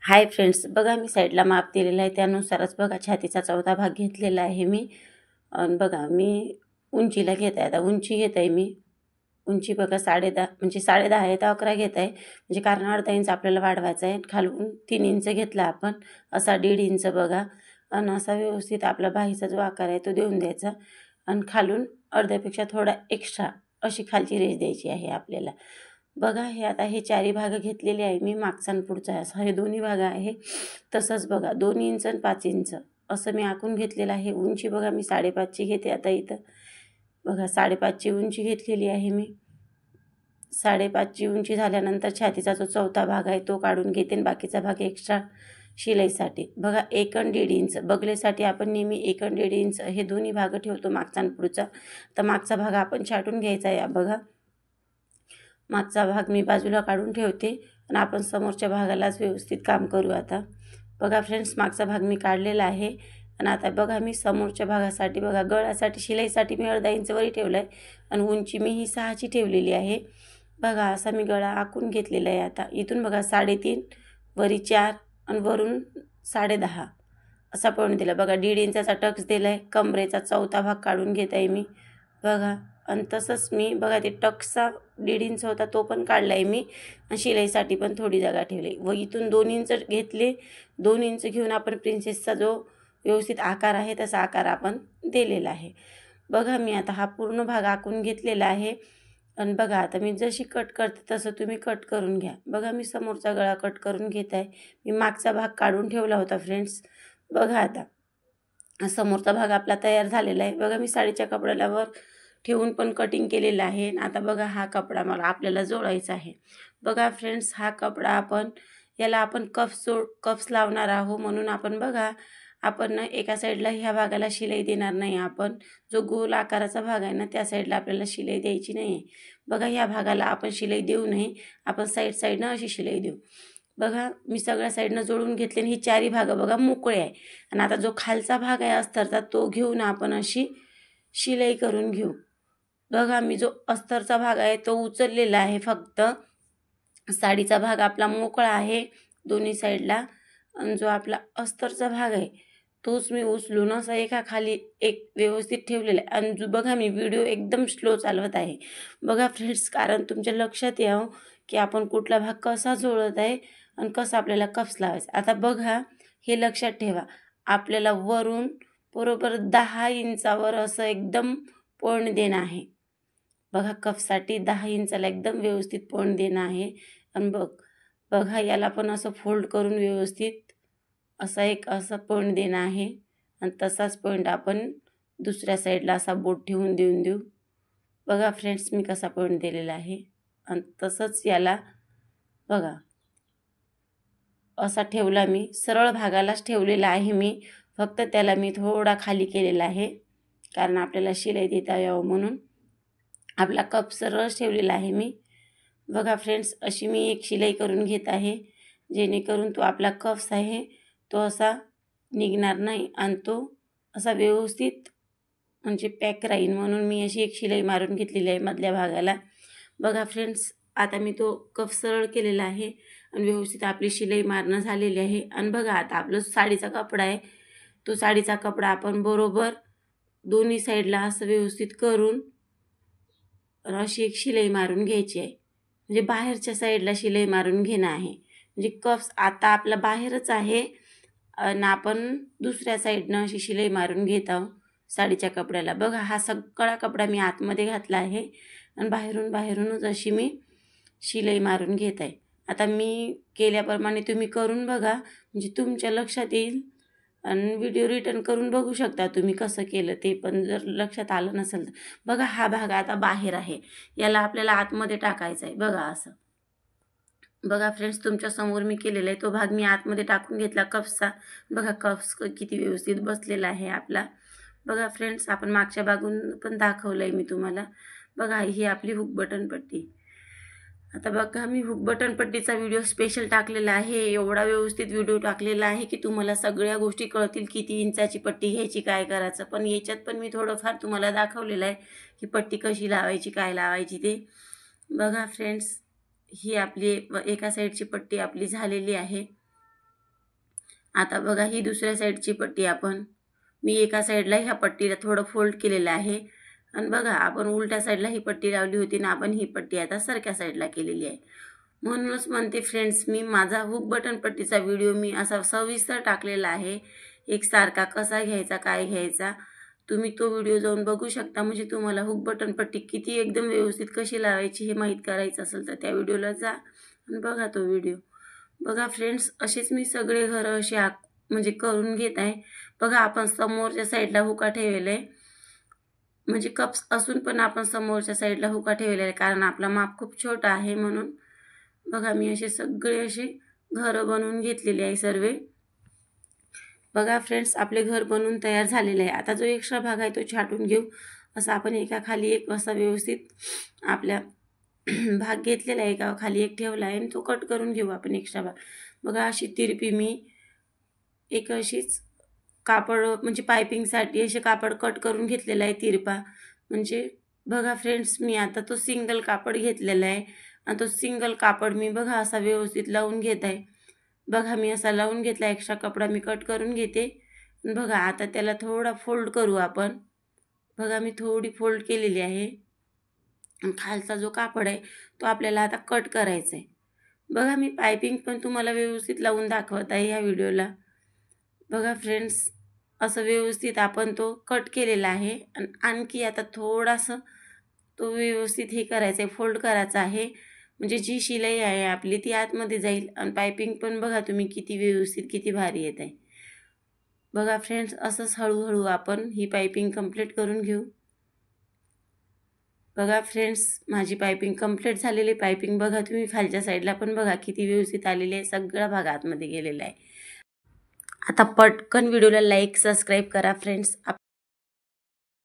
Hi friends, बघा मी साईडला माप दिलेलं आहे त्यानुसारच बघा छातीचा चौथा भाग घेतलेला आहे मी. बघा मी उंचीला घेत आहे. आता उंची घेत आहे मी. उंची बघा 10.5 म्हणजे 10.5 आहे तर 11 घेत आहे. म्हणजे कारण अर्धा इंच आपल्याला वाढवायचा आहे. खालून 3 इंच घेतला आपण, असा 1.5 इंच बघा. आणि असा व्यवस्थित आपला बाहीचा जो आकार आहे तो देऊन द्यायचा. आणि खालून अर्ध्यापेक्षा थोडा एक्स्ट्रा अशी खालची रेष द्यायची आहे आपल्याला. बघा हे आता हे चारी भाग घेतलेले आहे मी, मागचा आणि पुढचा असा हे दोन्ही भाग आहे. तसंच बघा 2 इंच आणि 5 इंच असं मी आखून घेतलेलं आहे. उंची बघा मी 5.5ची घेते आता इथं. बघा 5.5ची उंची घेतलेली आहे मी. 5.5ची उंची झाल्यानंतर छातीचा जो चौथा भाग आहे तो काढून घेते आणि बाकीचा भाग एक्स्ट्रा शिलाईसाठी बघा 1 आणि 1.5 इंच. बगलेसाठी आपण नेहमी 1 आणि 1.5 इंच हे दोन्ही भाग ठेवतो, मागचा आणि पुढचा. तर मागचा भाग आपण छाटून घ्यायचा आहे. बघा मागचा भाग मी बाजूला काढून ठेवते आणि आपण समोरच्या भागालाच व्यवस्थित काम करू. आता बघा फ्रेंड्स, मागचा भाग मी काढलेला आहे. आणि आता बघा मी समोरच्या भागासाठी बघा गळ्यासाठी शिलाईसाठी मी अर्धा इंच वरी ठेवलं आहे आणि उंची मी ही 6ची ठेवलेली आहे. बघा असा मी गळा आखून घेतलेला आहे. आता इथून बघा 3.5 वरी 4 आणि वरून 10.5 असा पॉईंट दिला. बघा 1.5 इंचाचा टक्स दिला आहे. कमरेचा चौथा भाग काढून घेत आहे मी. बघा आणि तसंच मी बघा ते टक्सचा 1.5 इंच होता तो पण काढला आहे मी आणि शिलाईसाठी पण थोडी जागा ठेवली. व इथून 2 इंच घेतले. 2 इंच घेऊन आपण प्रिन्सेसचा जो व्यवस्थित आकार आहे तसा आकार आपण दिलेला आहे. बघा मी आता हा पूर्ण भाग आखून घेतलेला आहे. आणि बघा आता मी जशी कट करते तसं तुम्ही कट करून घ्या. बघा मी समोरचा गळा कट करून घेत आहे. मी मागचा भाग काढून ठेवला होता फ्रेंड्स. बघा आता समोरचा भाग आपला तयार झालेला आहे. बघा मी साडीच्या कपड्याला वर ठेवून पण कटिंग केलेलं आहे. आता बघा हा कपडा मला आपल्याला जोडायचा आहे. बघा फ्रेंड्स, हा कपडा आपण याला आपण कप्स लावणार आहोत. म्हणून आपण बघा आपण ना एका साईडला ह्या भागाला शिलाई देणार नाही. आपण जो गोल आकाराचा भाग आहे ना त्या साईडला आपल्याला शिलाई द्यायची नाही आहे. बघा ह्या भागाला आपण शिलाई देऊ नये, आपण साईडनं अशी शिलाई देऊ. बघा मी सगळ्या साईडनं जोडून घेतले आणि ही चारी भाग बघा मोकळे आहे. आणि आता जो खालचा भाग आहे अस्तरचा तो घेऊन आपण अशी शिलाई करून घेऊ. बघा मी जो अस्तरचा भाग आहे तो उचललेला आहे. फक्त साडीचा भाग आपला मोकळा आहे दोन्ही साईडला. आणि जो आपला अस्तरचा भाग आहे तोच मी उचलून असा एका खाली एक व्यवस्थित ठेवलेला आहे. आणि बघा मी व्हिडिओ एकदम स्लो चालवत आहे. बघा फ्रेंड्स, कारण तुमच्या लक्षात यावं की आपण कुठला भाग कसा जोडत आहे आणि कसं आपल्याला कप्स लावायचा. आता बघा हे लक्षात ठेवा, आपल्याला वरून बरोबर 10 इंचावर असं एकदम पॉईंट देणं आहे. बघा कपसाठी 10 इंचाला एकदम व्यवस्थित पॉईंट देणं आहे. आणि बघा याला पण असं फोल्ड करून व्यवस्थित असा पॉईंट देणं आहे. आणि तसाच पॉईंट आपण दुसऱ्या साईडला असा बोट ठेवून देऊ. बघा फ्रेंड्स मी कसा पॉईंट दिलेला आहे. आणि तसंच याला बघा असा ठेवला मी, सरळ भागालाच ठेवलेला आहे मी. फक्त त्याला मी थोडा खाली केलेला आहे कारण आपल्याला शिलाई देता यावं म्हणून. आपला कप सरळ ठेवलेला आहे मी. बघा फ्रेंड्स, अशी मी एक शिलाई करून घेत आहे जेणेकरून तो आपला कप्स आहे तो असा निघणार नाही आणि तो असा व्यवस्थित म्हणजे पॅक राहील. म्हणून मी अशी एक शिलाई मारून घेतलेली आहे मधल्या भागाला. बघा फ्रेंड्स, आता मी तो कप सरळ केलेला आहे आणि व्यवस्थित आपली शिलाई मारणं झालेली आहे. आणि बघा आता आपलं साडीचा कपडा आहे तो साडीचा कपडा आपण बरोबर दोन्ही साईडला असं व्यवस्थित करून अशी एक शिलाई मारून घ्यायची आहे. म्हणजे बाहेरच्या साईडला शिलाई मारून घेणं आहे. म्हणजे कप्स आता आपला बाहेरच आहे आणि आपण दुसऱ्या साईडनं अशी शिलाई मारून घेत आहोत साडीच्या कपड्याला. बघा हा सगळा कपडा मी आतमध्ये घातला आहे आणि बाहेरूनच अशी मी शिलाई मारून घेत आहे. आता मी केल्याप्रमाणे तुम्ही करून बघा म्हणजे तुमच्या लक्षात येईल. आणि व्हिडिओ रिटर्न करून बघू शकता तुम्ही कसं केलं ते पण, जर लक्षात आलं नसेल तर. बघा हा भाग आता बाहेर आहे, याला आपल्याला आतमध्ये टाकायचा आहे. बघा असं. बघा फ्रेंड्स, तुमच्यासमोर मी केलेला आहे तो भाग मी आतमध्ये टाकून घेतला कप्सचा. बघा कप्स किती व्यवस्थित बसलेला आहे आपला. बघा फ्रेंड्स, आपण मागच्या बाजून पण दाखवलं आहे मी तुम्हाला. बघा ही आपली हुक बटन पट्टी. आता बघा मी हुक बटन पट्टीचा व्हिडिओ स्पेशल टाकलेला आहे. एवढा व्यवस्थित व्हिडिओ टाकलेला आहे की तुम्हाला सगळ्या गोष्टी कळतील, किती इंचाची पट्टी घ्यायची, काय करायचं. पण याच्यात पण मी थोडंफार तुम्हाला दाखवलेलं आहे की पट्टी कशी लावायची, काय लावायची ते. बघा फ्रेंड्स, ही आपली एका साईडची पट्टी आपली झालेली आहे. आता बघा ही दुसऱ्या साईडची पट्टी मी एका साईडला ह्या पट्टीला थोडं फोल्ड केलेलं आहे आणि बघा आपण उलट्या साईडला ही पट्टी लावली होती ना, आपण ही पट्टी आता सारख्या साईडला केलेली आहे. म्हणूनच म्हणते फ्रेंड्स, मी माझा हुक बटन पट्टीचा व्हिडिओ मी असा सविस्तर टाकलेला आहे, एकसारखा कसा घ्यायचा काय घ्यायचा. तुम्ही तो व्हिडिओ जाऊन बघू शकता. म्हणजे तुम्हाला हुक बटन पट्टी किती एकदम व्यवस्थित कशी लावायची हे माहीत करायचं असेल तर त्या व्हिडिओला जा आणि बघा तो व्हिडिओ. बघा फ्रेंड्स, असेच मी सगळे घरं असे म्हणजे करून घेत आहे. बघा आपण समोरच्या साईडला हुका ठेवलेला आहे, म्हणजे कप्स असून पण आपण समोरच्या साईडला हुका ठेवलेला आहे कारण आपला माप खूप छोटा आहे म्हणून. बघा मी असे सगळे असे घरं बनवून घेतलेले आहे सर्व. बघा फ्रेंड्स, आपले घर बनवून तयार झालेले आहे. आता जो एक्स्ट्रा भाग आहे तो छाटून घेऊ. असं आपण एका खाली एक असा व्यवस्थित आपल्या भाग घेतलेला आहे, एका खाली एक ठेवला आहे आणि तो कट करून घेऊ आपण एक्स्ट्रा भाग. बघा अशी तिरपी मी एक अशीच कापड म्हणजे पायपिंगसाठी असे कापड कट करून घेतलेला आहे तिरपा. म्हणजे बघा फ्रेंड्स, मी आता तो सिंगल कापड घेतलेला आहे आणि तो सिंगल कापड मी बघा असा व्यवस्थित लावून घेत आहे. बघा मी असा लावून घेतला, एक्स्ट्रा कपडा मी कट करून घेते. बघा आता त्याला थोडा फोल्ड करू आपण. बघा मी थोडी फोल्ड केलेली आहे आणि खालचा जो कापड आहे तो आपल्याला आता कट करायचा आहे. बघा मी पायपिंग पण तुम्हाला व्यवस्थित लावून दाखवत आहे ह्या व्हिडिओला. बघा फ्रेंड्स, असं व्यवस्थित आपण तो कट केलेला आहे आणि आणखी आता थोडासा तो व्यवस्थित हे करायचं आहे, फोल्ड करायचा आहे. म्हणजे जी शिलाई आहे आपली ती आतमध्ये जाईल आणि पायपिंग पण बघा तुम्ही किती व्यवस्थित किती भारी येत आहे. बघा फ्रेंड्स, असंच हळूहळू आपण ही पायपिंग कंप्लीट करून घेऊ. बघा फ्रेंड्स, माझी पायपिंग कंप्लीट झालेली. पायपिंग बघा तुम्ही खालच्या साईडला पण बघा किती व्यवस्थित आलेली आहे, सगळा भाग आतमध्ये गेलेला आहे. आता पटकन व्हिडिओला लाईक सबस्क्राईब करा फ्रेंड्स.